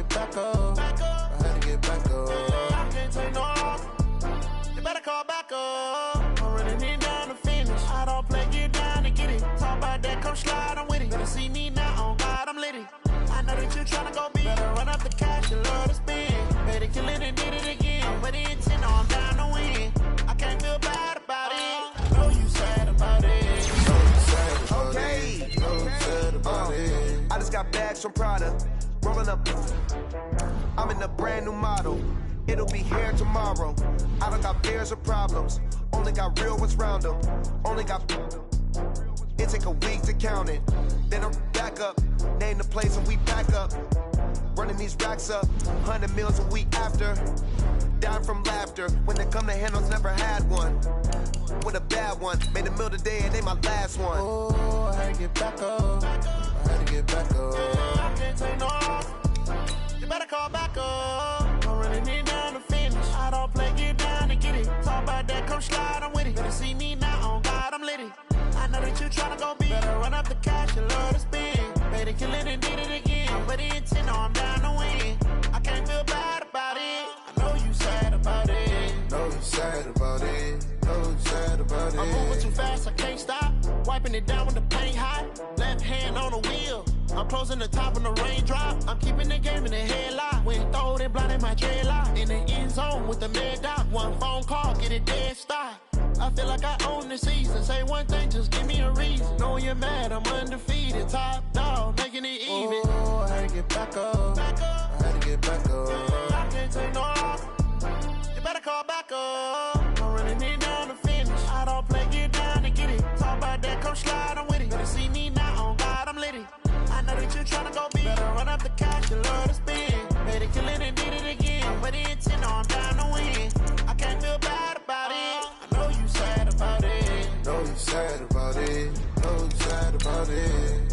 get back up. I had to get back up. I can't take no loss. You better call back up. I'm running it down to finish. I don't play, get down to get it. Talk about that, come slide, I'm with it. Better see me now, on God, I'm litty. I know that you tryna go big. Better run up the cash, you love to spend. Better kill it and did it again. With the intent, I'm down to win. I can't feel bad about it. I know you sad about it. I just got bags from Prada, rolling up. I'm in a brand new model. It'll be here tomorrow. I don't got fears or problems. Only got real ones round them. Only got. It take a week to count it. Then I'm back up. Name the place and we back up. Running these racks up. 100 meals a week after. Dying from laughter. When they come to handles, never had one. With a bad one. Made a meal today and they my last one. Oh, I had to get back up. I had to get back up. I can't take no loss. You better call back up. I'm running it down to finish. I don't play, get down to get it. Talk about that, come slide, I'm with it. Better see me now, on God, I'm litty. I know that you tryna go big. Better run up the cash, you love to spend. Better kill it and did it again. But the intent, no, I'm down to win. I can't feel bad about it. I know you sad about it. Know you sad about it. Know you sad about it. I'm moving too fast, I can't stop. Wiping it down with the paint hot. Left hand on the wheel. I'm closing the top when the raindrop. I'm keeping the game in the headlock. When throwed and blinded my dreadlock. In the end zone with the mad dot. One phone call, get it dead stop. I feel like I own the season. Say one thing, just give me a reason. Knowing you're mad, I'm undefeated. Top dog, making it even. Oh, I had to get back up. I had to get back up. I can't take no loss. You better call back up. I'm running it down to finish. I don't play, get down to get it. Talk about that, come slide, I'm with it. Better see me now, on God, I'm litty. I know that you tryna go big. Better run up the cash, you love to spend. Better kill it and did it again. But the intent, no, I'm down to win. I can't feel bad about it. I know you sad about it. Know you sad about it. Know you sad about it.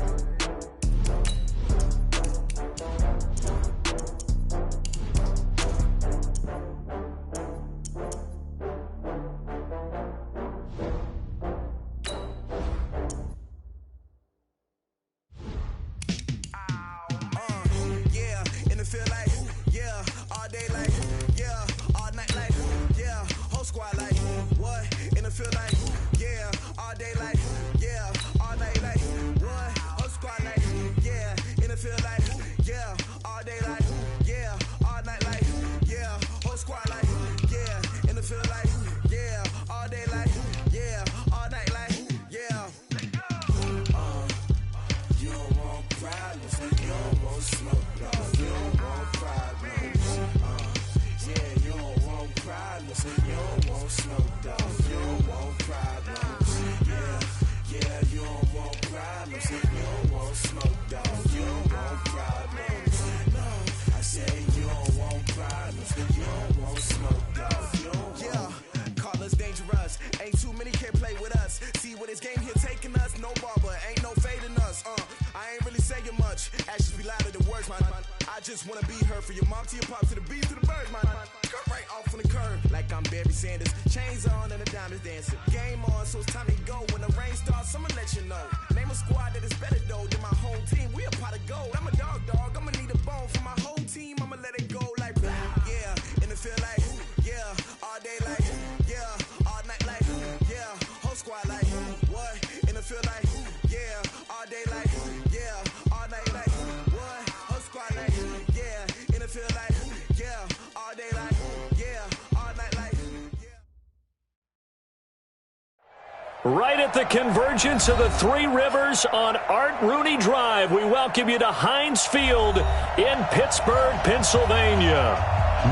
Right at the convergence of the Three Rivers on Art Rooney Drive, we welcome you to Heinz Field in Pittsburgh, Pennsylvania.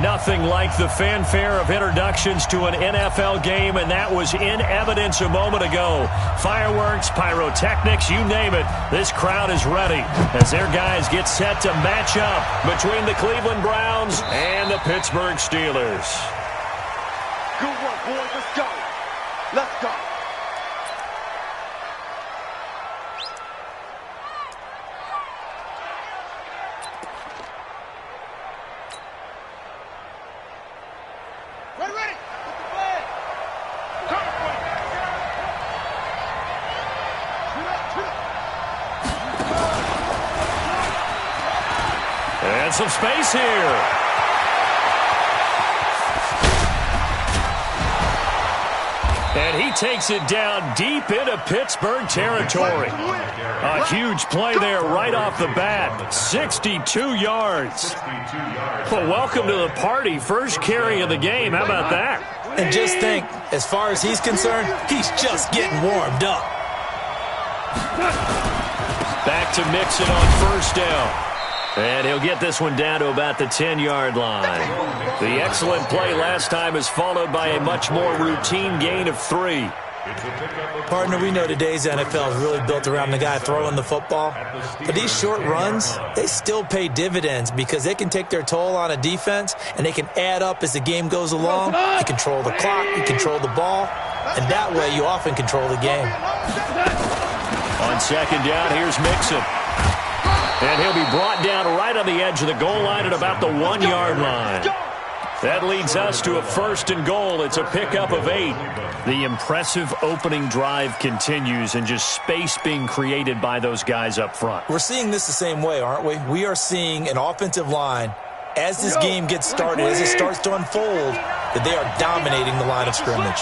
Nothing like the fanfare of introductions to an NFL game, and that was in evidence a moment ago. Fireworks, pyrotechnics, you name it. This crowd is ready as their guys get set to match up between the Cleveland Browns and the Pittsburgh Steelers. Good work, boys. Let's go. Let's go. And some space here. And he takes it down deep into Pittsburgh territory. A huge play there right off the bat. 62 yards. Well, welcome to the party. First carry of the game. How about that? And just think, as far as he's concerned, he's just getting warmed up. Back to Mixon on first down. And he'll get this one down to about the 10-yard line. The excellent play last time is followed by a much more routine gain of 3. Partner, we know today's NFL is really built around the guy throwing the football. But these short runs, they still pay dividends because they can take their toll on a defense and they can add up as the game goes along. You control the clock, you control the ball, and that way you often control the game. On second down, here's Mixon. And he'll be brought down right on the edge of the goal line at about the 1-yard line. That leads us to a first and goal. It's a pickup of 8. The impressive opening drive continues and just space being created by those guys up front. We're seeing this the same way, aren't we? We are seeing an offensive line, as this game gets started, as it starts to unfold, that they are dominating the line of scrimmage.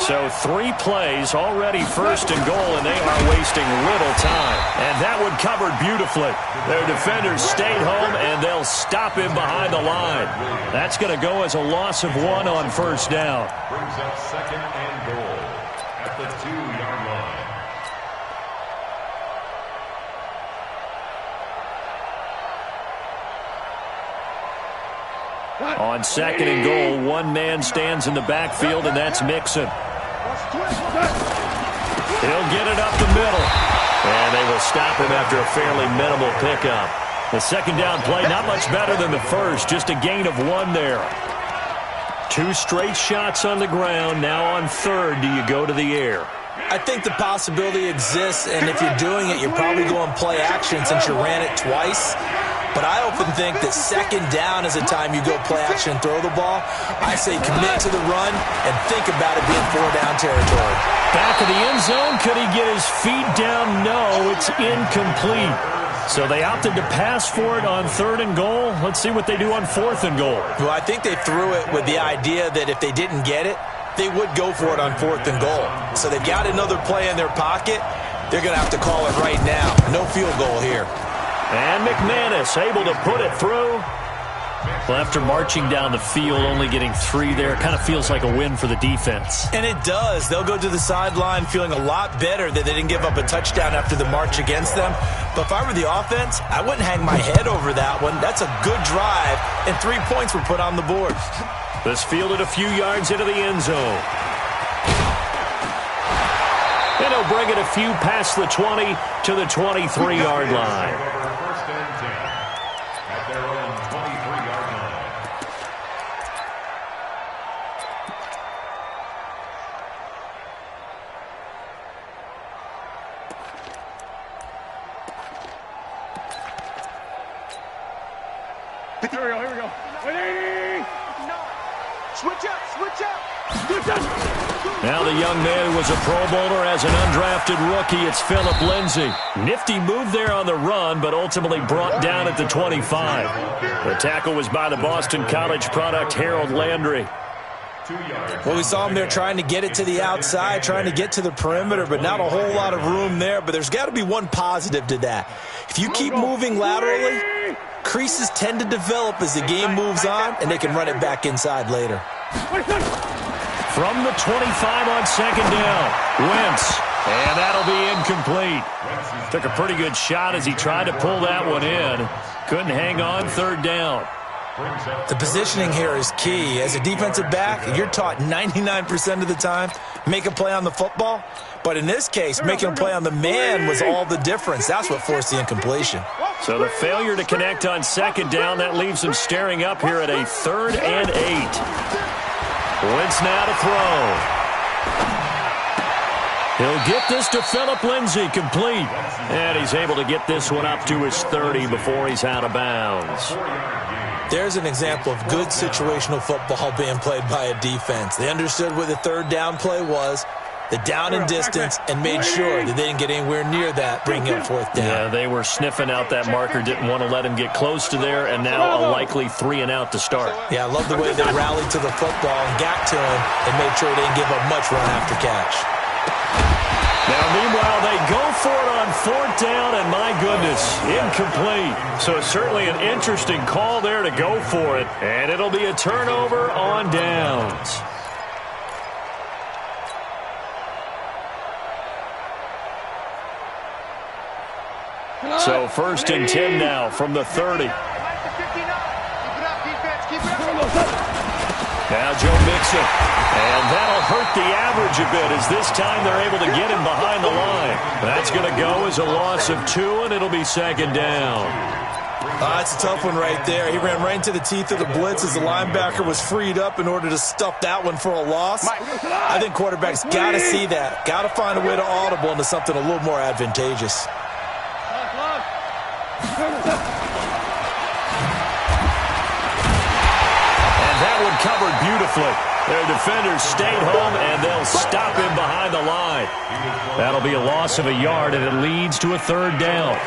So 3 plays, already first and goal, and they are wasting little time. And that one covered beautifully. Their defenders stayed home, and they'll stop him behind the line. That's going to go as a loss of 1 on first down. Brings up second and goal at the 2-yard line. On second and goal, one man stands in the backfield, and that's Mixon. He'll get it up the middle. And they will stop him after a fairly minimal pickup. The second down play, not much better than the first, just a gain of 1 there. 2 straight shots on the ground. Now on third, do you go to the air? I think the possibility exists, and if you're doing it, you're probably going play action since you ran it twice. But I often think that second down is a time you go play action and throw the ball. I say commit to the run and think about it being 4-down territory. Back of the end zone. Could he get his feet down? No, it's incomplete. So they opted to pass for it on third and goal. Let's see what they do on fourth and goal. Well, I think they threw it with the idea that if they didn't get it, they would go for it on fourth and goal. So they've got another play in their pocket. They're going to have to call it right now. No field goal here. And McManus able to put it through. Well, after marching down the field, only getting 3 there, kind of feels like a win for the defense. And it does. They'll go to the sideline feeling a lot better that they didn't give up a touchdown after the march against them. But if I were the offense, I wouldn't hang my head over that one. That's a good drive, and 3 points were put on the board. This fielded a few yards into the end zone. And he'll bring it a few past the 20 to the 23-yard line. Here we go. Switch up. Now the young man who was a Pro Bowler as an undrafted rookie, it's Phillip Lindsay. Nifty move there on the run, but ultimately brought down at the 25. The tackle was by the Boston College product, Harold Landry. Well, we saw him there trying to get it to the outside, trying to get to the perimeter, but not a whole lot of room there. But there's got to be one positive to that. If you keep moving laterally, creases tend to develop as the game moves on, and they can run it back inside later. From the 25 on second down, Wentz, and that'll be incomplete. Took a pretty good shot as he tried to pull that one in. Couldn't hang on third down. The positioning here is key. As a defensive back, you're taught 99% of the time, make a play on the football. But in this case, making a play on the man was all the difference. That's what forced the incompletion. So the failure to connect on second down, that leaves him staring up here at a 3rd and 8. Wentz now to throw. He'll get this to Phillip Lindsay, complete. And he's able to get this one up to his 30 before he's out of bounds. There's an example of good situational football being played by a defense. They understood what the 3rd down play was. the down and distance, and made sure that they didn't get anywhere near that, bringing up fourth down. Yeah, they were sniffing out that marker, didn't want to let him get close to there, and now a likely 3-and-out to start. Yeah, I love the way they rallied to the football and got to him and made sure they didn't give up much run after catch. Now, meanwhile, they go for it on fourth down, and my goodness, incomplete. So certainly an interesting call there to go for it, and it'll be a turnover on downs. So 1st and 10 now from the 30. Now Joe Mixon. And that'll hurt the average a bit as this time they're able to get him behind the line. That's going to go as a loss of 2, and it'll be 2nd down. That's a tough one right there. He ran right into the teeth of the blitz as the linebacker was freed up in order to stuff that one for a loss. I think quarterbacks got to see that. Got to find a way to audible into something a little more advantageous. And that one covered beautifully. Their defenders stayed home, and they'll stop him behind the line. That'll be a loss of a yard, and it leads to a 3rd down.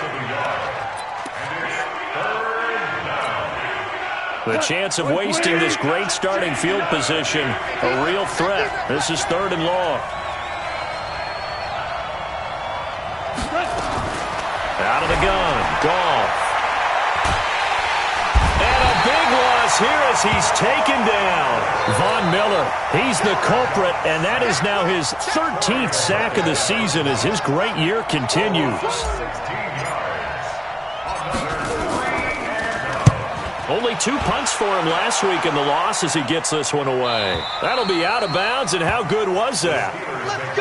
The chance of wasting this great starting field position, a real threat. This is 3rd and long. Out of the gun, Goff. And a big loss here as he's taken down. Von Miller, he's the culprit, and that is now his 13th sack of the season as his great year continues. Only 2 punts for him last week in the loss as he gets this one away. That'll be out of bounds, and how good was that?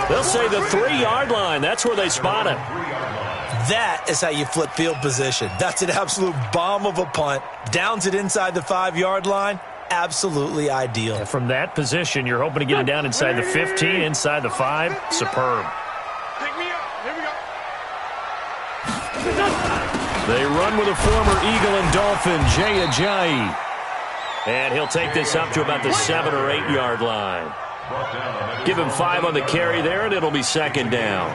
They'll say the 3-yard line. That's where they spot him. That is how you flip field position. That's an absolute bomb of a punt. Downs it inside the 5-yard line. Absolutely ideal. And from that position, you're hoping to get it down inside the 15, inside the 5. Superb. Pick me up. Here we go. They run with a former Eagle and Dolphin, Jay Ajayi. And he'll take this up to about the 7 or 8-yard line. Give him 5 on the carry there, and it'll be 2nd down.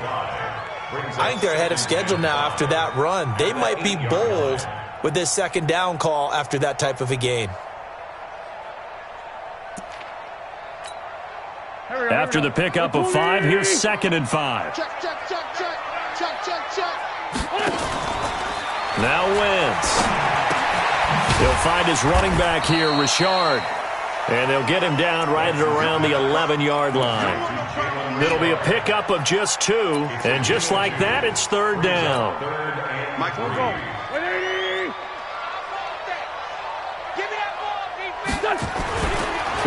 I think they're ahead of schedule now after that run. They might be bold with this 2nd down call after that type of a game. After the pickup of 5, here's 2nd and 5. Check. Now Wentz. He'll find his running back here, Richard. And they'll get him down right at around the 11-yard line. It'll be a pickup of just 2. And just like that, it's 3rd down.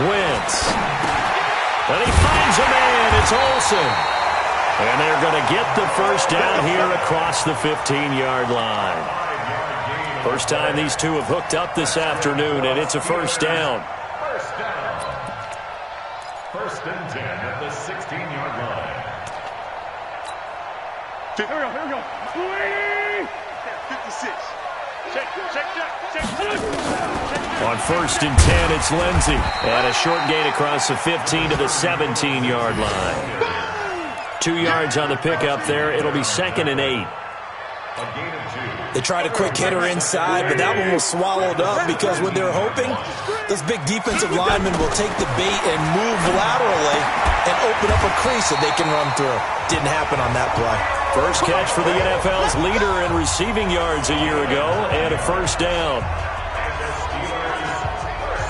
Wentz. And he finds a man. It's Olsen. And they're going to get the 1st down here across the 15-yard line. First time these two have hooked up this afternoon, and it's a 1st down. 1st and 10 at the 16-yard line. Here we go. 56. Check. On 1st and 10, it's Lindsey. And a short gain across the 15 to the 17-yard line. 2 yards on the pickup there. It'll be 2nd and 8. They tried a quick hitter inside, but that one was swallowed up because what they're hoping, those big defensive linemen will take the bait and move laterally and open up a crease that they can run through. Didn't happen on that play. First catch for the NFL's leader in receiving yards a year ago, and a 1st down.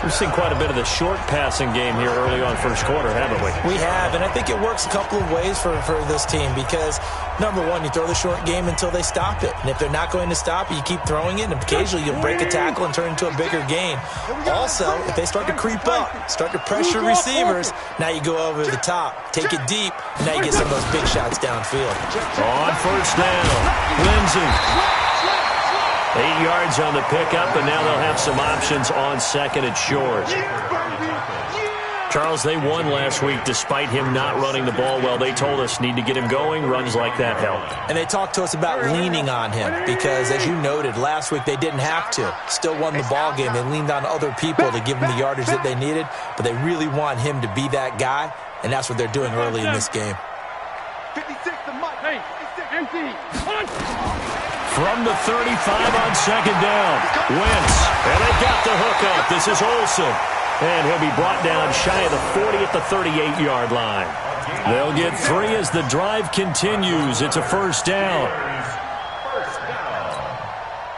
We've seen quite a bit of the short passing game here early on first quarter, haven't we? We have, and I think it works a couple of ways for this team because, number one, you throw the short game until they stop it. And if they're not going to stop it, you keep throwing it, and occasionally you'll break a tackle and turn it into a bigger gain. Also, if they start to creep up, start to pressure receivers, now you go over the top, take it deep, and now you get some of those big shots downfield. On 1st down, Lindsey. 8 yards on the pickup, and now they'll have some options on 2nd and short. Charles, they won last week despite him not running the ball well. They told us need to get him going. Runs like that help. And they talked to us about leaning on him because, as you noted, last week they didn't have to. Still won the ball game. They leaned on other people to give them the yardage that they needed, but they really want him to be that guy, and that's what they're doing early in this game. From the 35 on second down, Wentz, and they got the hook up. This is Olsen, and he'll be brought down shy of the 40 at the 38-yard line. They'll get 3 as the drive continues. It's a first down.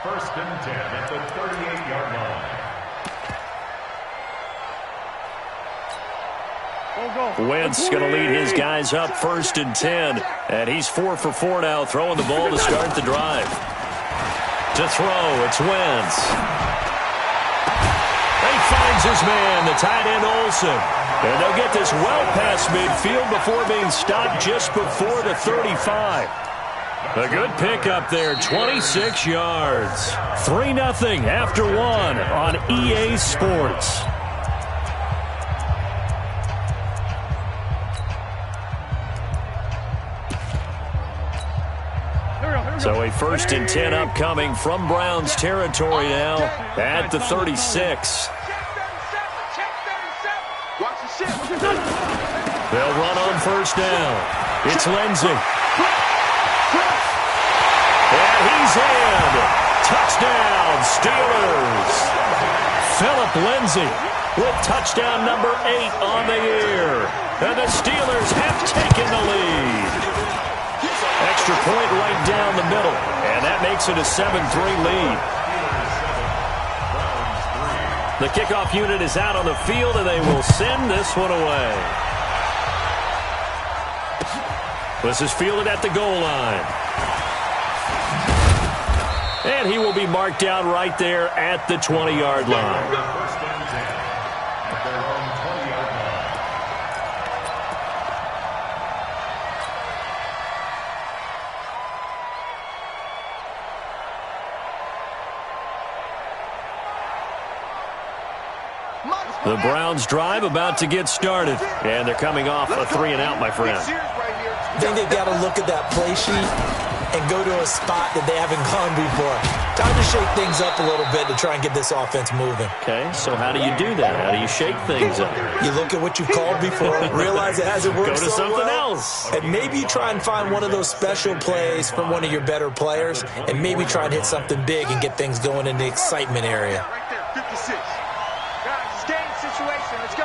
First and 10 at the 38-yard line. Wentz going to lead his guys up first and 10. And he's 4 for 4 now, throwing the ball to start the drive. To throw, it's Wentz. He finds his man, the tight end Olsen. And they'll get this well past midfield before being stopped just before the 35. A good pickup there, 26 yards. 3-0 after 1 on EA Sports. So a first and 10 upcoming from Browns territory now at the 36. They'll run on first down. It's Lindsey. And he's in. Touchdown, Steelers. Philip Lindsey with touchdown number 8 on the year. And the Steelers have taken the lead. Extra point right down the middle. And that makes it a 7-3 lead. The kickoff unit is out on the field, and they will send this one away. This is fielded at the goal line. And he will be marked down right there at the 20-yard line. The Browns drive about to get started. And they're coming off a 3-and-out, my friend. I think they've got to look at that play sheet and go to a spot that they haven't gone before. Time to shake things up a little bit to try and get this offense moving. Okay, so how do you do that? How do you shake things up? You look at what you've called before, realize it hasn't worked Go to so something well, else. and maybe you try and find one of those special plays from one of your better players, and maybe try and hit something big and get things going in the excitement area. Right there, 56. Guys, game situation. Let's go.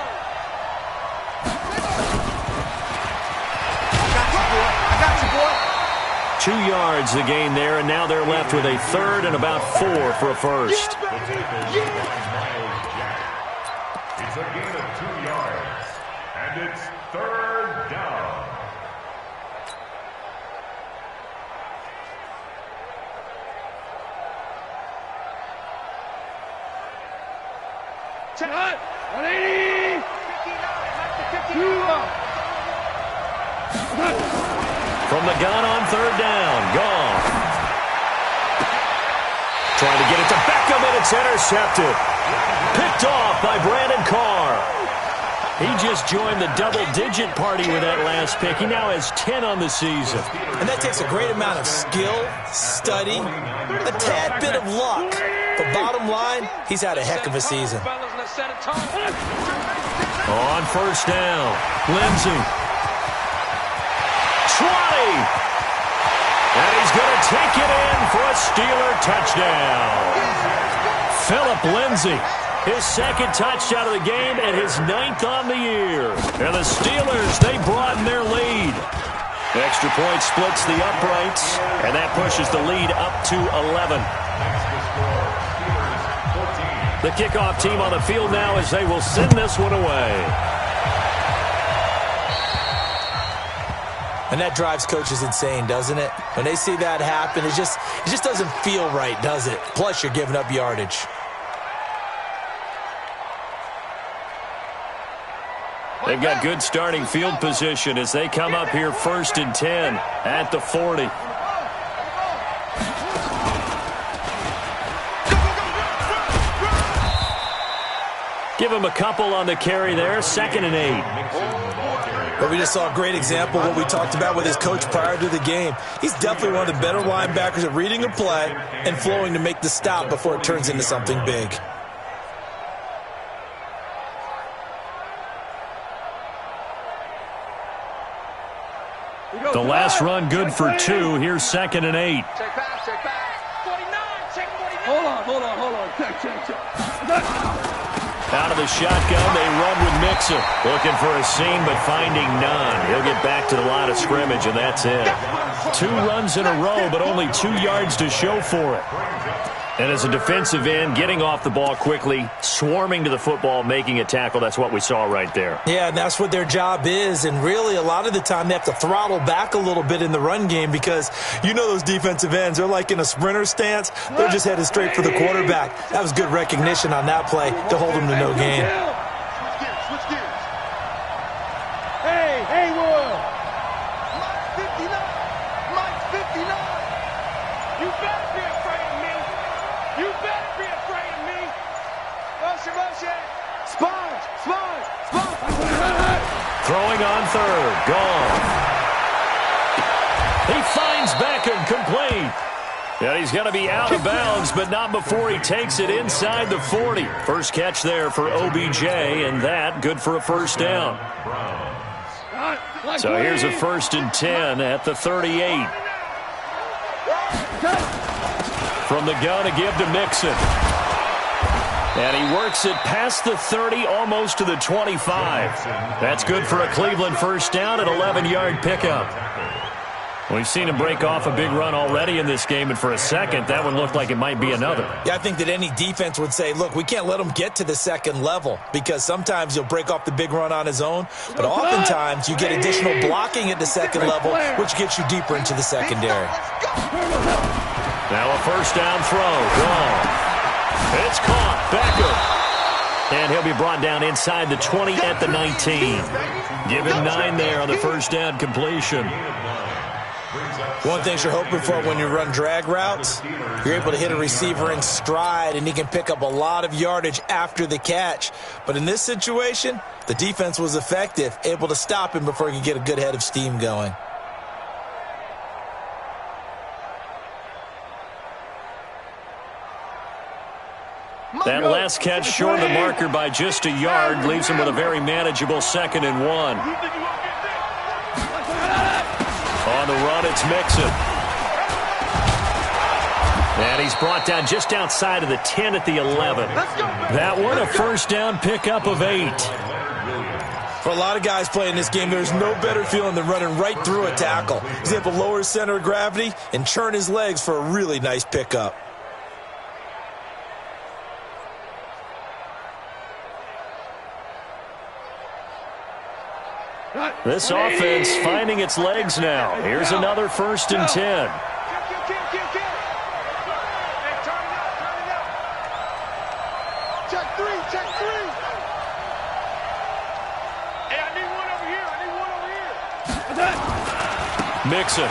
I got you, boy. 2 yards the gain there, and now they're left with a third and about 4 for a first. It's a gain of 2 yards, and it's third down. Check. 180. 59. From the gun on third down, Goff. Trying to get it to Beckham, and it's intercepted. Picked off by Brandon Carr. He just joined the double-digit party with that last pick. He now has 10 on the season. And that takes a great amount of skill, study, a tad bit of luck. But bottom line, he's had a heck of a season. On first down, Lindsey. 20. And he's going to take it in for a Steeler touchdown. Philip Lindsey, his second touchdown of the game and his 9th on the year. And the Steelers, they broaden their lead. The extra point splits the uprights, and that pushes the lead up to 11. The kickoff team on the field now as they will send this one away. And that drives coaches insane, doesn't it? When they see that happen, it just doesn't feel right, does it? Plus, you're giving up yardage. They've got good starting field position as they come up here first and 10 at the 40. Give him a couple on the carry there, 2nd and 8. But we just saw a great example of what we talked about with his coach prior to the game. He's definitely one of the better linebackers at reading a play and flowing to make the stop before it turns into something big. The last run good for 2. Here's 2nd and 8. Check back. 49, check 49. Hold on. Check. Out of the shotgun, they run with Mixon. Looking for a seam, but finding none. He'll get back to the line of scrimmage, and that's it. 2 runs in a row, but only 2 yards to show for it. And as a defensive end, getting off the ball quickly, swarming to the football, making a tackle, that's what we saw right there. Yeah, and that's what their job is. And really, a lot of the time, they have to throttle back a little bit in the run game because you know those defensive ends, they're like in a sprinter stance. They're just headed straight for the quarterback. That was good recognition on that play to hold them to no gain. Switch gears. Hey, Will. Mike 59. Mike 59. You better be afraid of me. You better be afraid of me. Motion. Sponge. Throwing on 3rd. Gone. He finds Beckham, complete. And he's going to be out of bounds, but not before he takes it inside the 40. First catch there for OBJ, and that good for a first down. So here's a 1st and 10 at the 38. From the gun to give to Mixon. And he works it past the 30, almost to the 25. That's good for a Cleveland first down, an 11-yard pickup. We've seen him break off a big run already in this game, and for a second, that one looked like it might be another. Yeah, I think that any defense would say, look, we can't let him get to the second level because sometimes he'll break off the big run on his own, but oftentimes you get additional blocking at the second level, which gets you deeper into the secondary. Now a first down throw. Gone. It's caught. Beckham. And he'll be brought down inside the 20 at the 19. Give him 9 there on the first down completion. One thing you're hoping for when you run drag routes, you're able to hit a receiver in stride, and he can pick up a lot of yardage after the catch. But in this situation, the defense was effective, able to stop him before he could get a good head of steam going. That last catch short of the marker by just a yard leaves him with a very manageable 2nd and 1. On the run, it's Mixon. And he's brought down just outside of the 10 at the 11. That one, a first down pickup of 8. For a lot of guys playing this game, there's no better feeling than running right through a tackle. He's able to lower his center of gravity and churn his legs for a really nice pickup. This offense finding its legs now. Here's another 1st and 10. Check 3. Hey, I need one over here. Mixon. I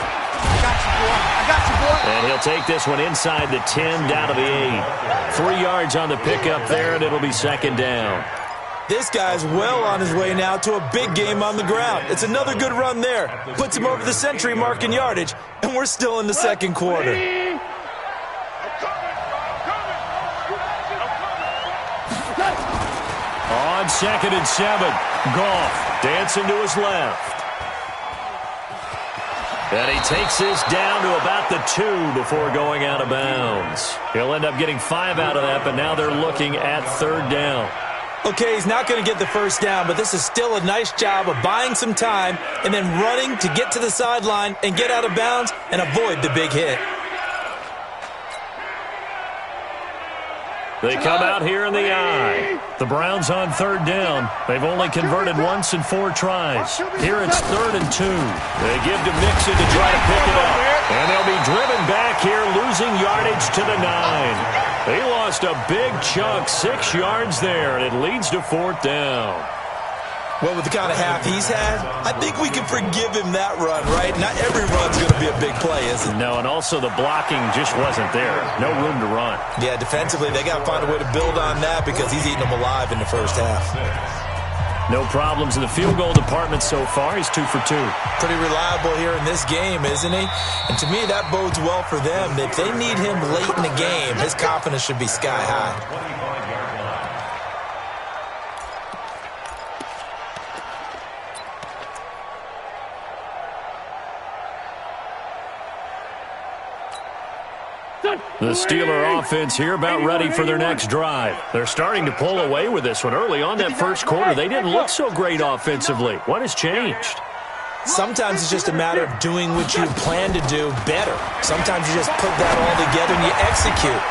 got you, boy. And he'll take this one inside the 10, down to the 8. 3 yards on the pickup there, and it'll be 2nd down. This guy's well on his way now to a big game on the ground. It's another good run there. Puts him over the century mark in yardage, and we're still in the second quarter. On 2nd and 7, Goff dancing to his left. And he takes this down to about the 2 before going out of bounds. He'll end up getting 5 out of that, but now they're looking at 3rd down. Okay, he's not going to get the first down, but this is still a nice job of buying some time and then running to get to the sideline and get out of bounds and avoid the big hit. They come out here in the eye. The Browns on 3rd down. They've only converted once in 4 tries. Here it's 3rd and 2. They give to Mixon to try to pick it up. And they'll be driven back here, losing yardage to the 9. They lost a big chunk, 6 yards there, and it leads to 4th down. Well, with the kind of half he's had, I think we can forgive him that run, right? Not every run's going to be a big play, is it? No, and also the blocking just wasn't there. No room to run. Yeah, defensively, they got to find a way to build on that because he's eating them alive in the first half. No problems in the field goal department so far. He's 2 for 2. Pretty reliable here in this game, isn't he? And to me, that bodes well for them. If they need him late in the game, his confidence should be sky high. The Steeler offense here about ready for their next drive. They're starting to pull away with this one. Early on that first quarter, they didn't look so great offensively. What has changed? Sometimes it's just a matter of doing what you plan to do better. Sometimes you just put that all together and you execute.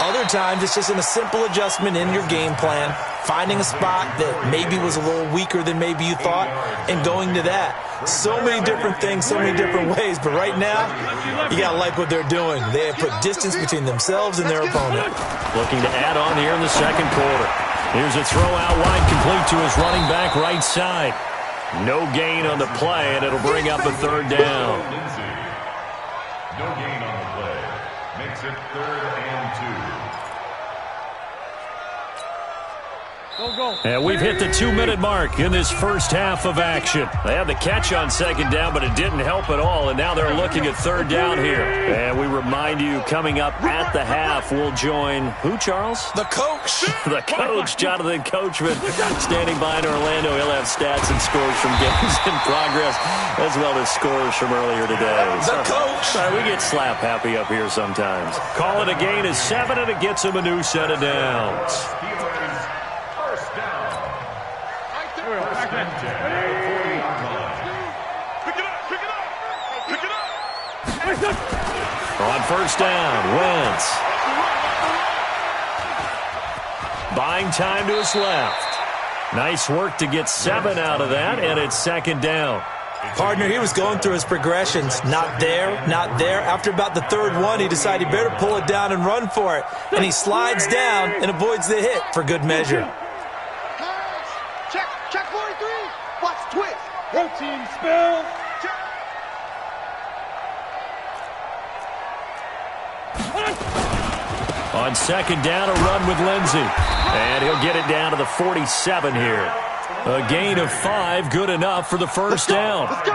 Other times it's just a simple adjustment in your game plan, finding a spot that maybe was a little weaker than maybe you thought, and going to that. So many different things, so many different ways, but right now, you got to like what they're doing. They have put distance between themselves and their opponent. Looking to add on here in the second quarter. Here's a throw out wide, complete to his running back right side. No gain on the play, and it'll bring up a third down. No gain on the play. Makes it 3rd and 2. And we've hit the 2-minute mark in this first half of action. They had the catch on second down, but it didn't help at all, and now they're looking at third down here. And we remind you, coming up at the half, we'll join who, Charles? The coach. The coach, Jonathan Coachman, standing by in Orlando. He'll have stats and scores from games in progress, as well as scores from earlier today. The coach. We get slap happy up here sometimes. Call it a gain of 7, and it gets him a new set of downs. First down. First and 10. 40-yard line. Pick it up, pick it up, pick it up. On first down, Wentz. Buying time to his left. Nice work to get 7 out of that, and it's second down. Partner, he was going through his progressions. Not there, not there. After about the third one, he decided he better pull it down and run for it. And he slides down and avoids the hit for good measure. Check 43. Watch twist. Protein spill. On second down, a run with Lindsey. And he'll get it down to the 47 here. A gain of 5, good enough for the first down. Let's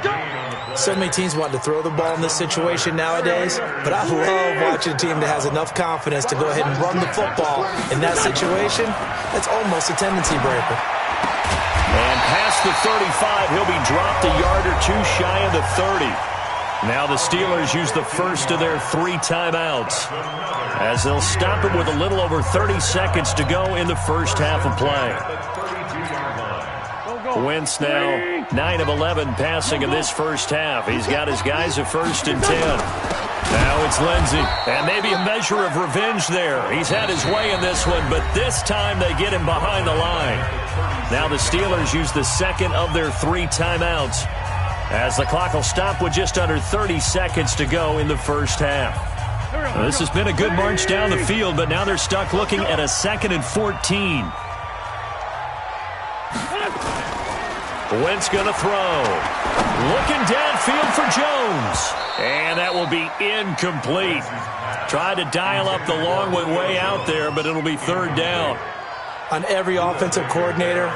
go. So many teams want to throw the ball in this situation nowadays, but I love watching a team that has enough confidence to go ahead and run the football. In that situation, that's almost a tendency breaker. And past the 35, he'll be dropped a yard or two shy of the 30. Now the Steelers use the first of their 3 timeouts, as they'll stop it with a little over 30 seconds to go in the first half of play. Wentz now 9 of 11 passing in this first half. He's got his guys at 1st and 10. Now it's Lindsey, and maybe a measure of revenge there. He's had his way in this one, but this time they get him behind the line. Now the Steelers use the second of their 3 timeouts, as the clock will stop with just under 30 seconds to go in the first half. This has been a good march down the field, but now they're stuck looking at a 2nd and 14. Wentz going to throw. Looking downfield for Jones. And that will be incomplete. Tried to dial up the long one way out there, but it'll be 3rd down. On every offensive coordinator,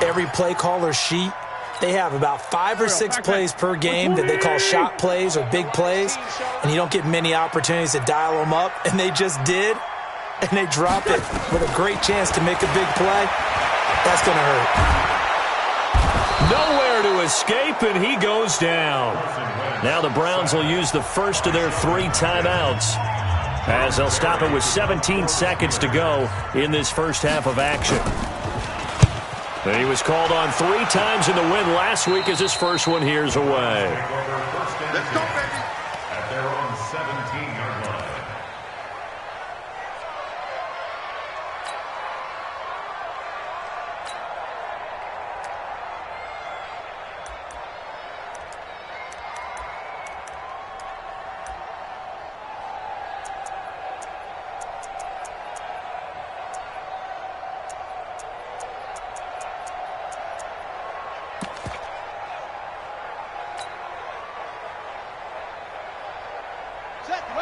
every play caller sheet, they have about 5 or 6 plays per game that they call shot plays or big plays, and you don't get many opportunities to dial them up, and they just did, and they drop it with a great chance to make a big play. That's going to hurt. Nowhere to escape, and he goes down. Now the Browns will use the first of their 3 timeouts, as they'll stop it with 17 seconds to go in this first half of action. He was called on 3 times in the win last week, as his first one here's away. Let's go, baby. At their own 17-yard line.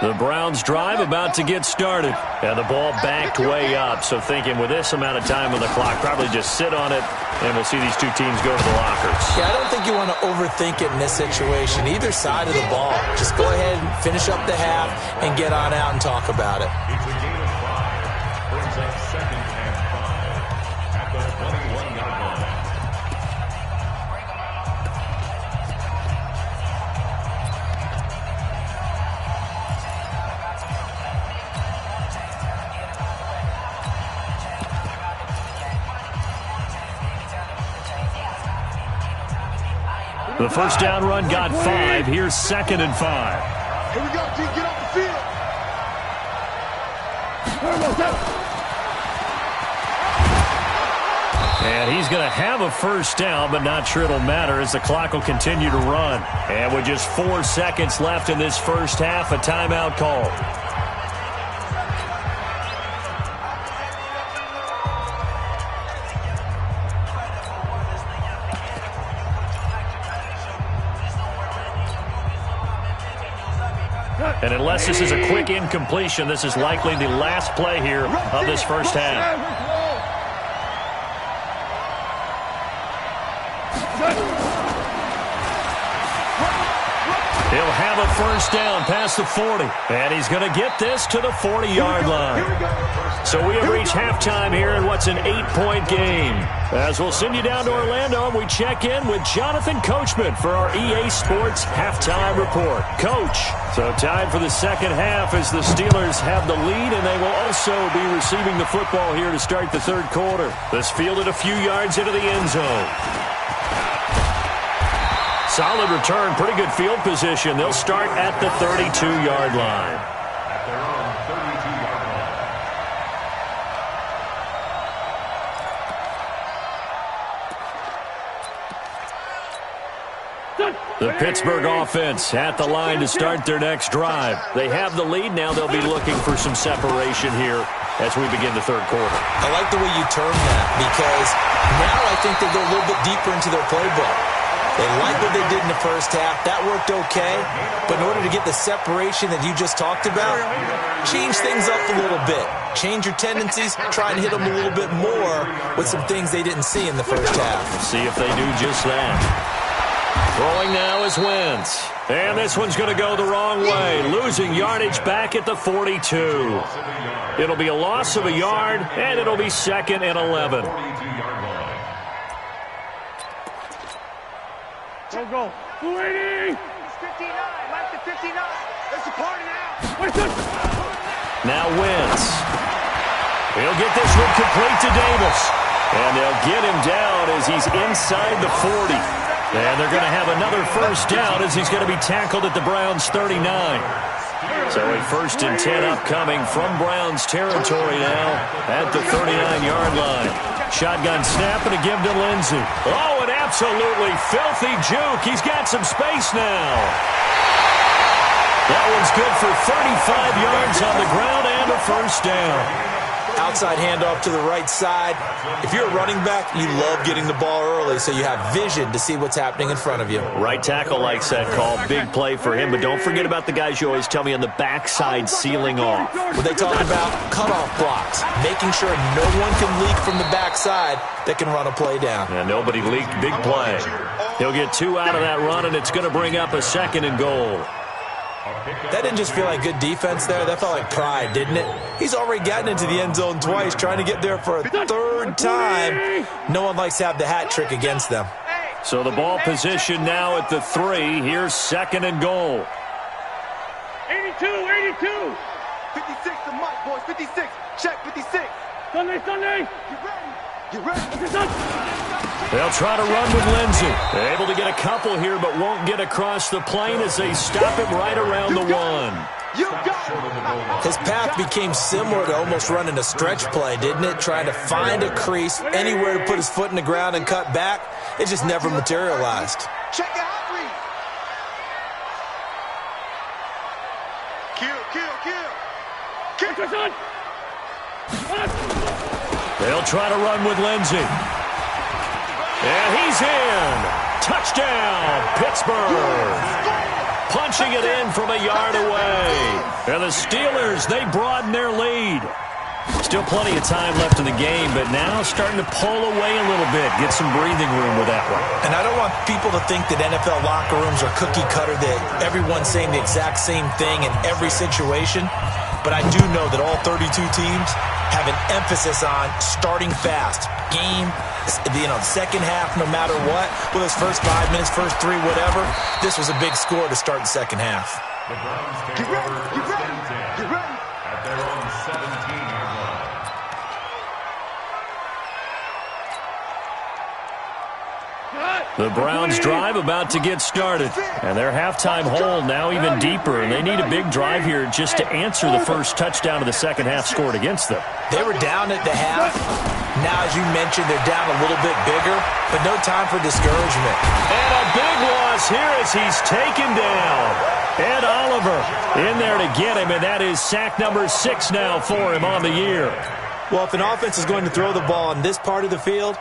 The Browns drive about to get started. And the ball backed way up. So thinking with this amount of time on the clock, probably just sit on it, and we'll see these 2 teams go to the lockers. Yeah, I don't think you want to overthink it in this situation. Either side of the ball. Just go ahead and finish up the half and get on out and talk about it. It's a gain of 5. Brings up 2nd and 5 at the 21-yard line. The first down run got 5. Here's 2nd and 5. Here we go, G. Get off the field. And he's going to have a first down, but not sure it'll matter as the clock will continue to run. And with just 4 seconds left in this first half, a timeout call. And unless this is a quick incompletion, this is likely the last play here of this first half. He'll have a first down past the 40. And he's going to get this to the 40-yard line. So we have reached halftime here in what's an 8-point game. As we'll send you down to Orlando, and we check in with Jonathan Coachman for our EA Sports Halftime Report. Coach, so time for the second half as the Steelers have the lead, and they will also be receiving the football here to start the third quarter. This fielded a few yards into the end zone. Solid return, pretty good field position. They'll start at the 32-yard line. At their own 32-yard line. The Pittsburgh offense at the line to start their next drive. They have the lead. Now they'll be looking for some separation here as we begin the third quarter. I like the way you term that because now I think they go a little bit deeper into their playbook. They like what they did in the first half. That worked okay. But in order to get the separation that you just talked about, change things up a little bit. Change your tendencies. Try and hit them a little bit more with some things they didn't see in the first half. See if they do just that. Throwing now is Wentz. And this one's going to go the wrong way. Losing yardage back at the 42. It'll be a loss of a yard, and it'll be 2nd and 11. Go. 280. It's 59. Mike the 59. It's a party now. Now Wentz. He'll get this one complete to Davis. And they'll get him down as he's inside the 40. And they're going to have another first down as he's going to be tackled at the Browns' 39. So a 1st and 10 upcoming from Browns territory now at the 39-yard line. Shotgun snap and a give to Lindsey. Oh, an absolutely filthy juke. He's got some space now. That one's good for 35 yards on the ground and a first down. Outside handoff to the right side. If you're a running back, you love getting the ball early so you have vision to see what's happening in front of you. Right tackle likes that call. Big play for him, but don't forget about the guys you always tell me on the backside sealing off. When they talk about cutoff blocks, making sure no one can leak from the backside that can run a play down. Yeah, nobody leaked. Big play. He'll get 2 out of that run, and it's going to bring up a 2nd and goal. That didn't just feel like good defense there. That felt like pride, didn't it? He's already gotten into the end zone twice, trying to get there for a 3rd time. No one likes to have the hat trick against them. So the ball position now at the 3. Here's 2nd and goal. 82. 56 to Mike, boys. 56. Check 56. Sunday. You ready? They'll try to run with Lindsey. They're able to get a couple here, but won't get across the plane as they stop him right around the 1. His path became similar to almost running a stretch play, didn't it? Trying to find a crease, anywhere to put his foot in the ground and cut back. It just never materialized. Check it out. Kill. They'll try to run with Lindsey. And he's in. Touchdown, Pittsburgh. Punching it in from a yard away. And the Steelers, they broaden their lead. Still plenty of time left in the game, but now starting to pull away a little bit. Get some breathing room with that one. And I don't want people to think that NFL locker rooms are cookie cutter, that everyone's saying the exact same thing in every situation. But I do know that all 32 teams have an emphasis on starting fast. Game, the second half, no matter what. Whether it's first 5 minutes, first 3, whatever. This was a big score to start the second half. The Browns take over first and 10 at their own 17-yard line. The Browns drive about to get started. And their halftime hole now even deeper. And they need a big drive here just to answer the first touchdown of the second half scored against them. They were down at the half. Now, as you mentioned, they're down a little bit bigger, but no time for discouragement. And a big loss here as he's taken down. Ed Oliver in there to get him, and that is sack number 6 now for him on the year. Well, if an offense is going to throw the ball in this part of the field,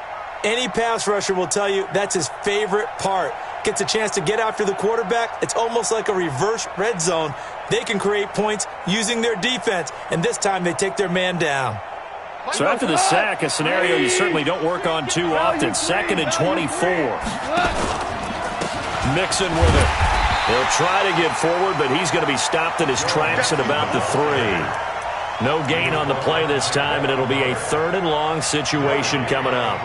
any pass rusher will tell you that's his favorite part. Gets a chance to get after the quarterback. It's almost like a reverse red zone. They can create points using their defense, and this time they take their man down. So after the sack, a scenario you certainly don't work on too often. 2nd and 24. Mixon with it. He'll try to get forward, but he's going to be stopped in his tracks at about the 3. No gain on the play this time, and it'll be a 3rd and long situation coming up.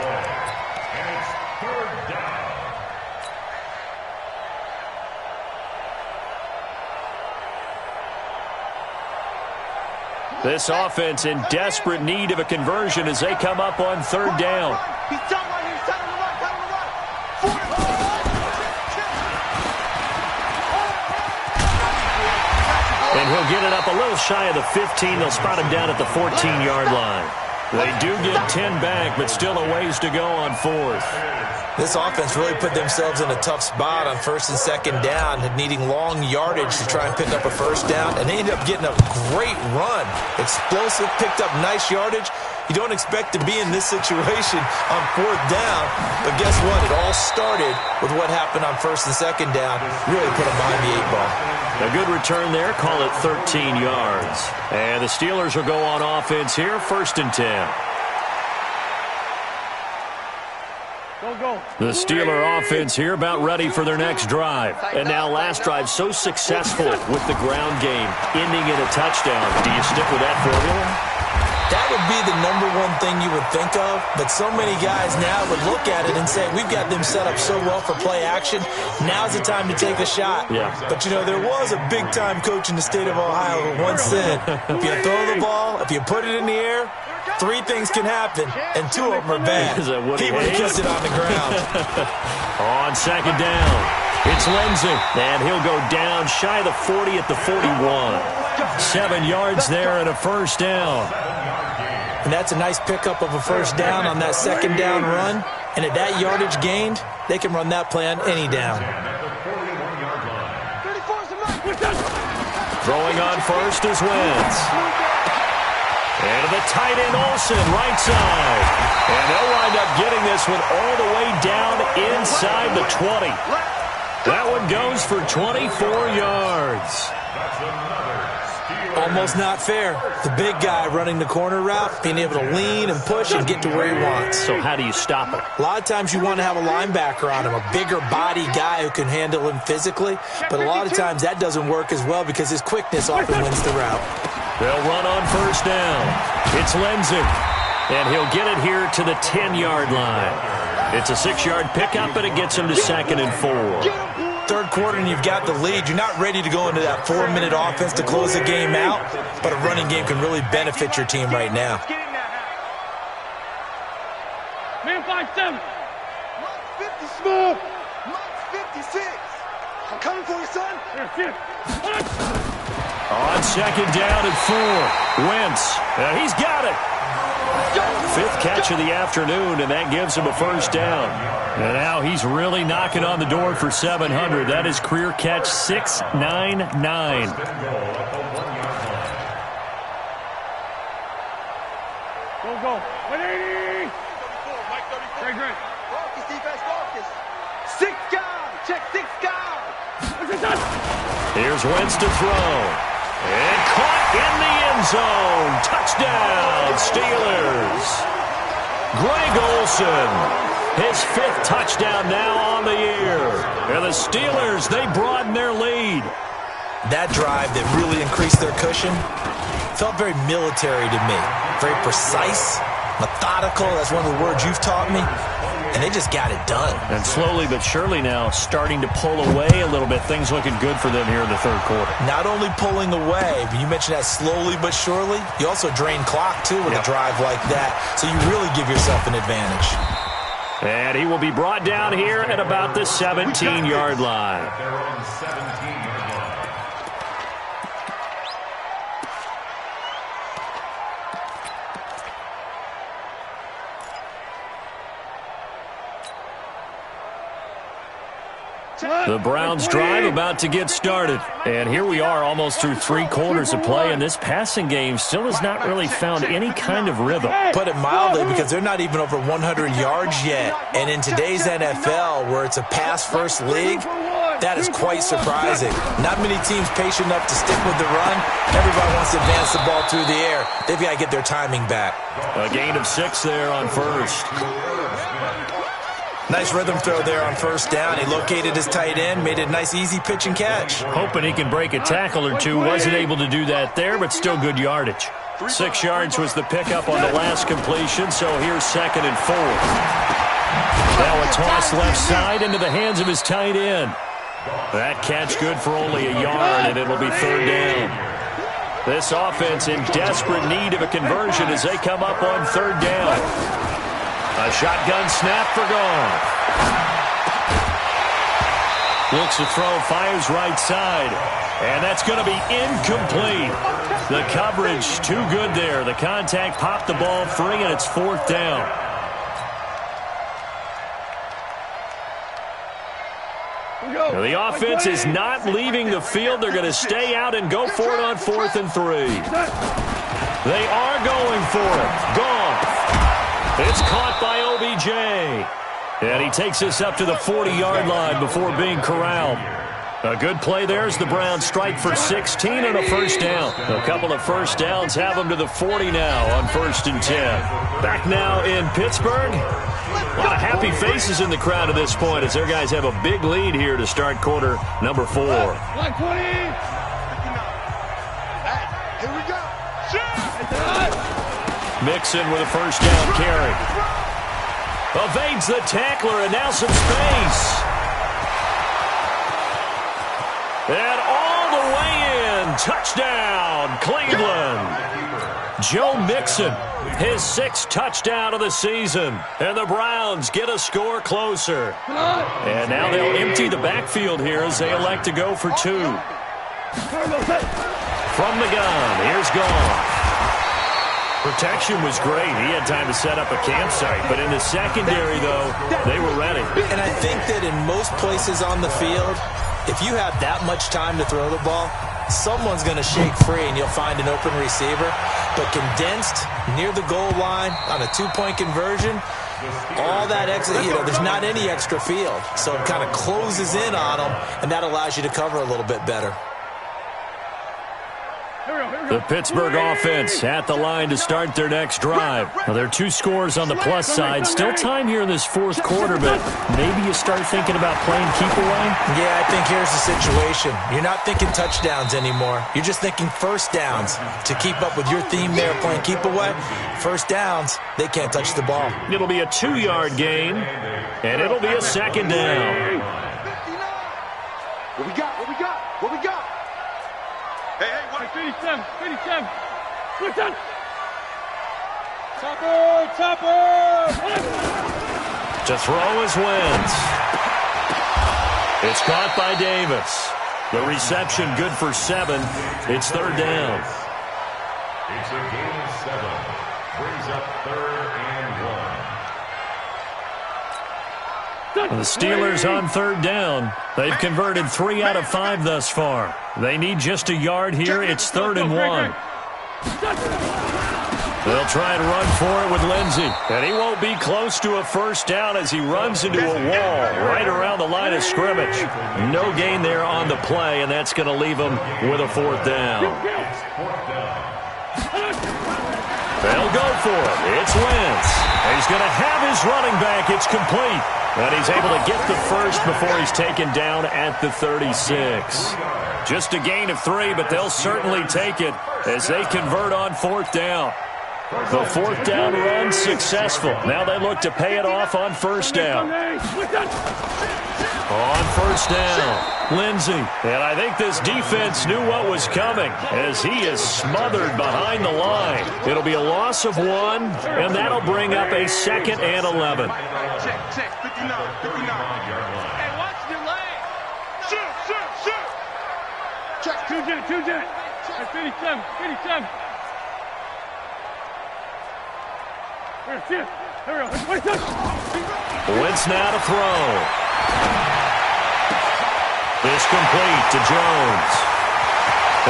This offense in desperate need of a conversion as they come up on 3rd down. And he'll get it up a little shy of the 15. They'll spot him down at the 14-yard line. They do get 10 back, but still a ways to go on 4th. This offense really put themselves in a tough spot on 1st and 2nd down, needing long yardage to try and pick up a 1st down, and they ended up getting a great run. Explosive, picked up nice yardage. You don't expect to be in this situation on 4th down, but guess what? It all started with what happened on 1st and 2nd down. Really put them behind the 8 ball. A good return there. Call it 13 yards. And the Steelers will go on offense here, 1st and 10. The Steeler offense here about ready for their next drive. And now last drive so successful with the ground game, ending in a touchdown. Do you stick with that formula? That would be the #1 thing you would think of, but so many guys now would look at it and say, we've got them set up so well for play action, now's the time to take a shot. Yeah. But, you know, there was a big-time coach in the state of Ohio who once said, if you throw the ball, if you put it in the air, 3 things can happen, and 2 of them are bad. He would have kissed it on the ground. On 2nd down, it's Lindsey, and he'll go down shy of the 40 at the 41. 7 yards there and a 1st down. And that's a nice pickup of a 1st down on that 2nd down run. And at that yardage gained, they can run that play on any down. Throwing on 1st is Wentz. And to the tight end Olsen, right side. And they'll wind up getting this one all the way down inside the 20. That one goes for 24 yards. Almost not fair. The big guy running the corner route, being able to lean and push and get to where he wants. So how do you stop it? A lot of times you want to have a linebacker on him, a bigger body guy who can handle him physically. But a lot of times that doesn't work as well because his quickness often wins the route. They'll run on 1st down. It's Lindsey. And he'll get it here to the 10-yard line. It's a 6-yard pickup, and it gets him to 2nd and 4. 3rd quarter and you've got the lead. You're not ready to go into that 4-minute offense to close the game out, but a running game can really benefit your team right now. Man 5-7. Mike 50 small. Mike 56. I'm coming for you, son. On 2nd down and 4. Wentz. He's got it. 5th catch of the afternoon, and that gives him a 1st down. And now he's really knocking on the door for 700. That is career catch 699. Go. 180. Great. Focus, defense, focus. 6 guys. Check 6 guys. Here's Wentz to throw. And caught in the end zone. Touchdown, Steelers. Greg Olsen, his 5th touchdown now on the year. And the Steelers, they broaden their lead. That drive that really increased their cushion felt very military to me. Very precise, methodical. That's one of the words you've taught me. And they just got it done. And slowly but surely now starting to pull away a little bit. Things looking good for them here in the 3rd quarter. Not only pulling away, but you mentioned that slowly but surely. You also drain clock, too, with a drive like that. So you really give yourself an advantage. And he will be brought down here at about the 17-yard line. They're on the 17-yard line. The Browns drive about to get started. And here we are almost through 3 quarters of play, and this passing game still has not really found any kind of rhythm. Put it mildly, because they're not even over 100 yards yet. And in today's NFL, where it's a pass-first league, that is quite surprising. Not many teams patient enough to stick with the run. Everybody wants to advance the ball through the air. They've got to get their timing back. A gain of 6 there on first. Nice rhythm throw there on first down. He located his tight end, made it a nice, easy pitch and catch. Hoping he can break a tackle or two. Wasn't able to do that there, but still good yardage. 6 yards was the pickup on the last completion, so here's 2nd and 4. Now a toss left side into the hands of his tight end. That catch good for only a yard, and it'll be 3rd down. This offense in desperate need of a conversion as they come up on 3rd down. A shotgun snap for Goff. Looks to throw, fires right side. And that's going to be incomplete. The coverage too good there. The contact popped the ball free, and it's 4th down. Now the offense is not leaving the field. They're going to stay out and go for it on 4th and 3. They are going for it. Goff. It's caught by OBJ. And he takes this up to the 40-yard line before being corralled. A good play there as the Browns strike for 16 on a first down. A couple of first downs have them to the 40 now on 1st and 10. Back now in Pittsburgh. A lot of happy faces in the crowd at this point as their guys have a big lead here to start quarter number 4. Here we go. Mixon with a first down carry. Evades the tackler, and now some space. And all the way in. Touchdown, Cleveland. Joe Mixon, his 6th touchdown of the season. And the Browns get a score closer. And now they'll empty the backfield here as they elect to go for 2. From the gun, here's Goff. Protection was great. He had time to set up a campsite. But in the secondary, though, they were ready. And I think that in most places on the field, if you have that much time to throw the ball, someone's going to shake free and you'll find an open receiver. But condensed near the goal line on a 2-point conversion, all that extra, there's not any extra field. So it kind of closes in on them, and that allows you to cover a little bit better. The Pittsburgh offense at the line to start their next drive. Now, there are 2 scores on the plus side. Still time here in this 4th quarter, but maybe you start thinking about playing keep away? Yeah, I think here's the situation. You're not thinking touchdowns anymore. You're just thinking first downs. To keep up with your theme there, playing keep away, first downs, they can't touch the ball. It'll be a 2-yard gain, and it'll be a 2nd down. What we got? What we got? What we got? Hey, 57. Listen. Topper. To throw is Wentz. It's caught by Davis. The reception good for 7. It's 3rd down. It's a gain of 7. Brings up 3rd and 1. The Steelers on 3rd down. They've converted 3 out of 5 thus far. They need just a yard here. It's 3rd and 1. They'll try and run for it with Lindsey. And he won't be close to a first down as he runs into a wall right around the line of scrimmage. No gain there on the play, and that's going to leave him with a 4th down. They'll go for it. It's Wentz. He's going to have his running back. It's complete. And he's able to get the first before he's taken down at the 36. Just a gain of 3, but they'll certainly take it as they convert on 4th down. The 4th down run successful. Now they look to pay it off on 1st down. On first down, Lindsey. And I think this defense knew what was coming as he is smothered behind the line. It'll be a loss of 1, and that'll bring up a 2nd and 11. Check, 59. Hey, watch your leg. Shoot. Check, 2 jet. 57. Here we go. Wentz now to throw. This complete to Jones.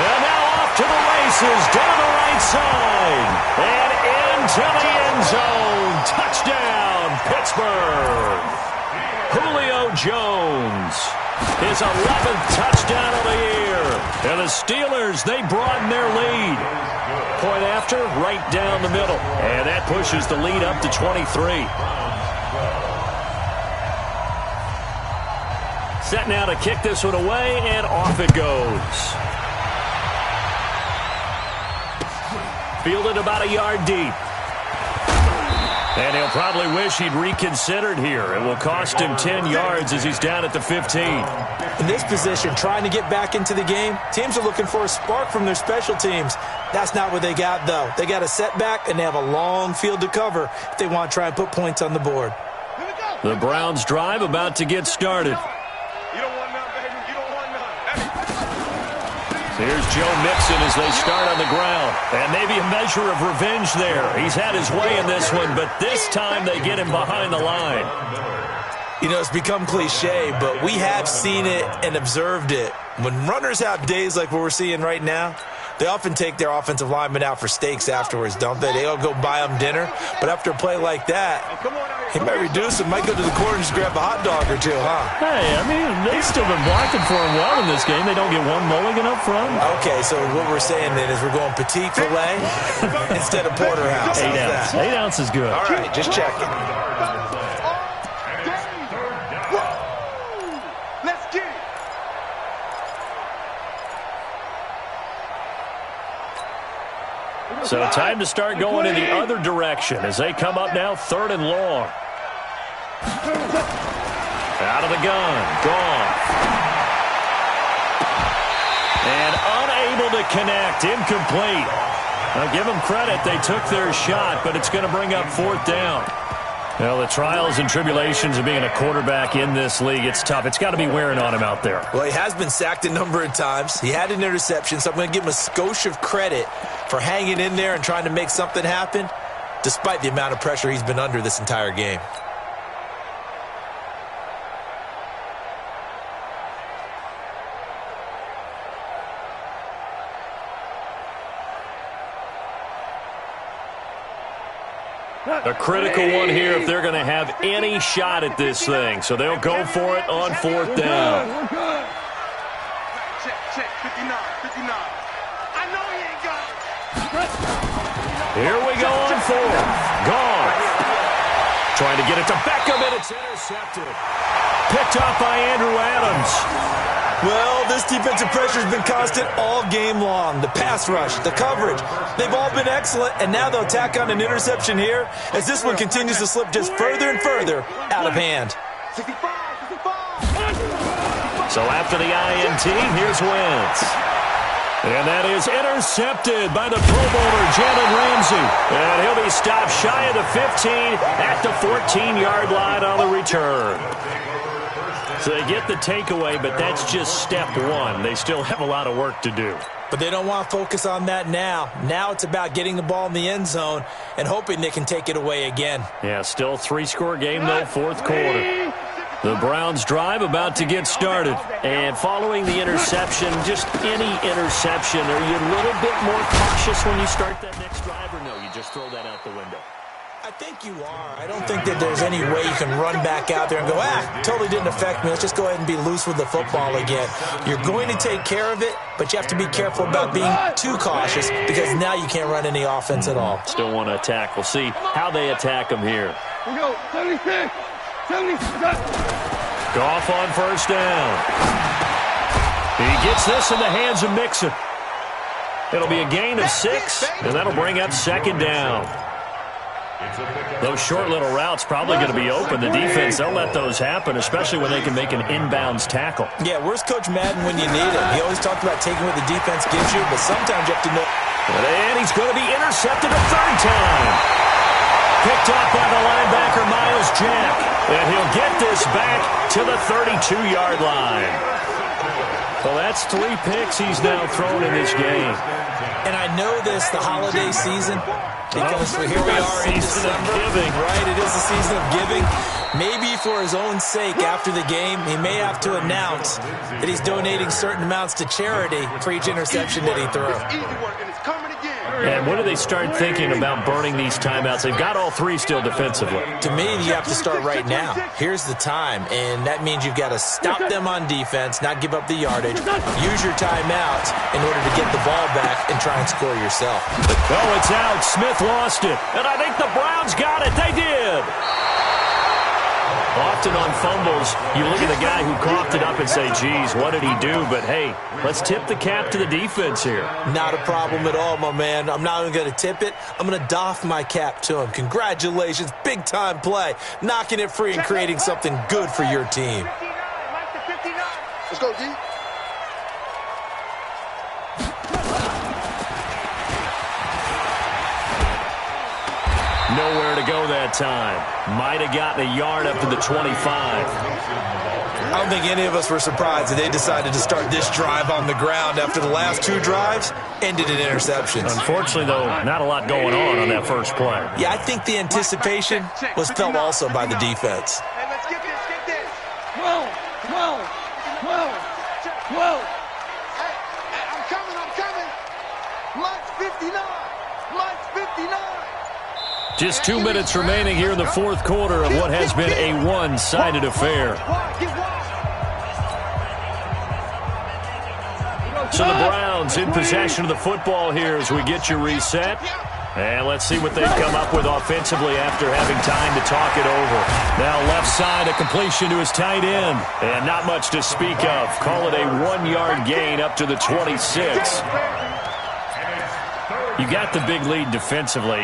And now off to the races, down the right side. And into the end zone. Touchdown, Pittsburgh. Julio Jones. His 11th touchdown of the year. And the Steelers, they broaden their lead. Point after, right down the middle. And that pushes the lead up to 23. Set now to kick this one away, and off it goes. Fielded about a yard deep. And he'll probably wish he'd reconsidered here. It will cost him 10 yards as he's down at the 15. In this position, trying to get back into the game, teams are looking for a spark from their special teams. That's not what they got, though. They got a setback, and they have a long field to cover if they want to try and put points on the board. The Browns' drive about to get started. You don't want none, baby. You don't want none. Here's Joe Mixon as they start on the ground. And maybe a measure of revenge there. He's had his way in this one, but this time they get him behind the line. You know, it's become cliche, but we have seen it and observed it. When runners have days like what we're seeing right now, they often take their offensive linemen out for steaks afterwards, don't they? They all go buy them dinner. But after a play like that, he might reduce it, might go to the corner and just grab a hot dog or two, huh? Hey, I mean, they've still been blocking for him well in this game. They don't get one mulligan up front. Okay, so what we're saying then is we're going petite filet instead of porterhouse. 8 ounce. 8 ounce is good. All right, just checking. Let's get it. So time to start going in the other direction as they come up now 3rd and long. Out of the gun. Gone. And unable to connect. Incomplete. Now give them credit. They took their shot, but it's going to bring up 4th down. Well, the trials and tribulations of being a quarterback in this league, it's tough. It's got to be wearing on him out there. Well, he has been sacked a number of times. He had an interception, so I'm going to give him a skosh of credit for hanging in there and trying to make something happen, despite the amount of pressure he's been under this entire game. A critical one here if they're going to have any shot at this thing. So they'll go for it on 4th down. Check, 59. I know he ain't got it. Here we go on 4th. Gone. Trying to get it to Beckham, and it's intercepted. Picked off by Andrew Adams. Well, this defensive pressure has been constant all game long. The pass rush, the coverage, they've all been excellent, and now they'll tack on an interception here as this one continues to slip just further and further out of hand. 65. So after the INT, here's Wentz. And that is intercepted by the Pro Bowler, Jalen Ramsey. And he'll be stopped shy of the 15 at the 14-yard line on the return. So they get the takeaway, but that's just step one. They still have a lot of work to do. But they don't want to focus on that now. Now it's about getting the ball in the end zone and hoping they can take it away again. Yeah, still 3-score game, though, 4th quarter. The Browns drive about to get started. And following the interception, just any interception, are you a little bit more cautious when you start that next drive, or no, you just throw that out the window? I think you are. I don't think that there's any way you can run back out there and go, totally didn't affect me. Let's just go ahead and be loose with the football again. You're going to take care of it, but you have to be careful about being too cautious because now you can't run any offense at all. Still want to attack. We'll see how they attack them here. We go, 76. Goff on first down. He gets this in the hands of Mixon. It'll be a gain of 6, and that'll bring up 2nd down. Those short little routes probably going to be open. The defense, they'll let those happen, especially when they can make an inbounds tackle. Yeah, where's Coach Madden when you need him? He always talked about taking what the defense gives you, but sometimes you have to know. And he's going to be intercepted a third time. Picked up by the linebacker, Miles Jack. And he'll get this back to the 32-yard line. Well, that's 3 picks he's now thrown in this game. And I know this, the holiday season, because here we are in December. Right, it is the season of giving. Maybe for his own sake, after the game, he may have to announce that he's donating certain amounts to charity for each interception that he threw. And when do they start thinking about burning these timeouts? They've got all 3 still defensively. To me, you have to start right now. Here's the time, and that means you've got to stop them on defense, not give up the yardage, use your timeouts in order to get the ball back and try and score yourself. Oh, it's out. Smith lost it. And I think the Browns got it. They did. Often on fumbles, you look at the guy who coughed it up and say, geez, what did he do? But, hey, let's tip the cap to the defense here. Not a problem at all, my man. I'm not even going to tip it. I'm going to doff my cap to him. Congratulations. Big-time play. Knocking it free and creating something good for your team. Let's go, D. Nowhere to go that time. Might have gotten a yard up to the 25. I don't think any of us were surprised that they decided to start this drive on the ground after the last 2 drives ended in interceptions. Unfortunately, though, not a lot going on that first play. Yeah, I think the anticipation was felt also by the defense. Hey, let's get this. 12. Hey, I'm coming. Mike's 59. Just 2 minutes remaining here in the fourth quarter of what has been a one-sided affair. So the Browns in possession of the football here as we get you reset. And let's see what they've come up with offensively after having time to talk it over. Now left side, a completion to his tight end. And not much to speak of. Call it a 1-yard gain up to the 26. You got the big lead defensively.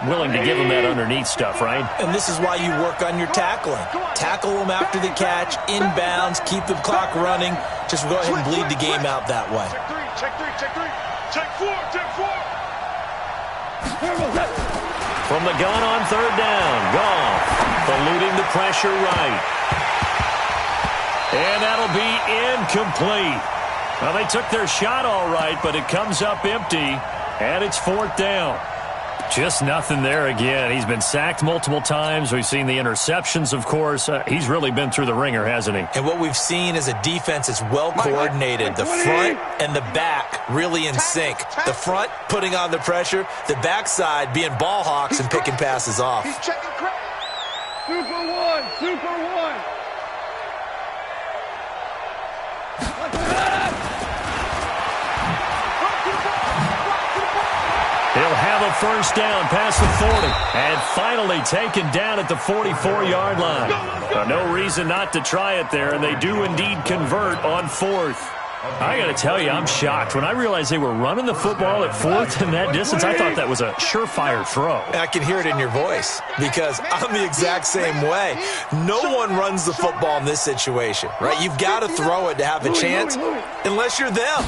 Willing to give them that underneath stuff, right? And this is why you work on your tackling. Tackle them after the catch, inbounds, keep the clock running. Just go ahead and bleed the game out that way. Check three. Check four. From the gun on third down. Goff eluding the pressure right. And that'll be incomplete. Well, they took their shot all right, but it comes up empty. And it's 4th down. Just nothing there again. He's been sacked multiple times. We've seen the interceptions, of course. He's really been through the ringer, hasn't he? And what we've seen is a defense that's well coordinated. The front and the back really in sync. The front putting on the pressure. The backside being ball hawks and picking passes off. He's checking credit. Super one. He'll have a first down past the 40. And finally taken down at the 44-yard line. No reason not to try it there, and they do indeed convert on 4th. I got to tell you, I'm shocked. When I realized they were running the football at 4th in that distance, I thought that was a surefire throw. I can hear it in your voice because I'm the exact same way. No one runs the football in this situation, right? You've got to throw it to have a chance unless you're them.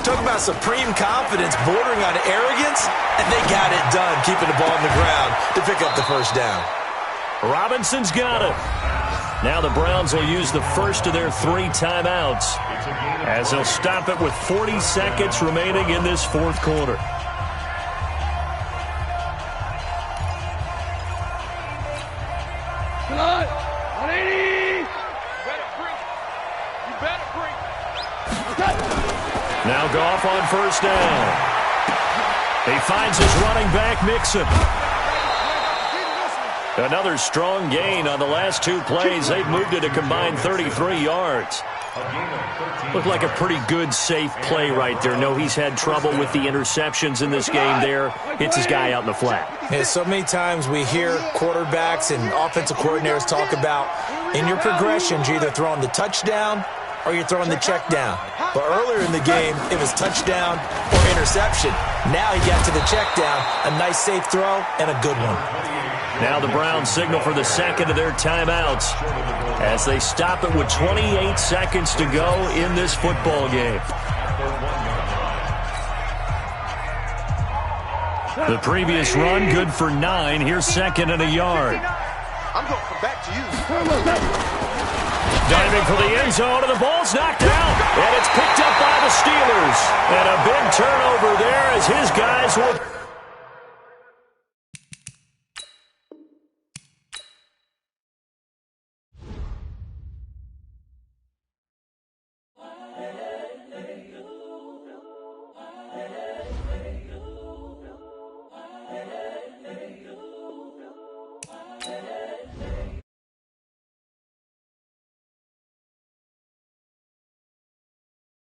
Talk about supreme confidence bordering on arrogance, and they got it done keeping the ball on the ground to pick up the first down. Robinson's got it. Now the Browns will use the first of their 3 timeouts as they'll stop it with 40 seconds remaining in this fourth quarter. Come on, 180. You better break. Now Goff on first down. He finds his running back, Mixon. Another strong gain on the last 2 plays. They've moved it a combined 33 yards. Looked like a pretty good, safe play right there. No, he's had trouble with the interceptions in this game there. Hits his guy out in the flat. Yeah, so many times we hear quarterbacks and offensive coordinators talk about in your progressions, you're either throwing the touchdown or you're throwing the check down. But earlier in the game, it was touchdown or interception. Now he got to the check down, a nice safe throw and a good one. Now the Browns signal for the second of their timeouts as they stop it with 28 seconds to go in this football game. The previous run, good for 9. Here's second and a yard. I'm going to come back to you. Diving for the end zone, and the ball's knocked out. And it's picked up by the Steelers. And a big turnover there as his guys will...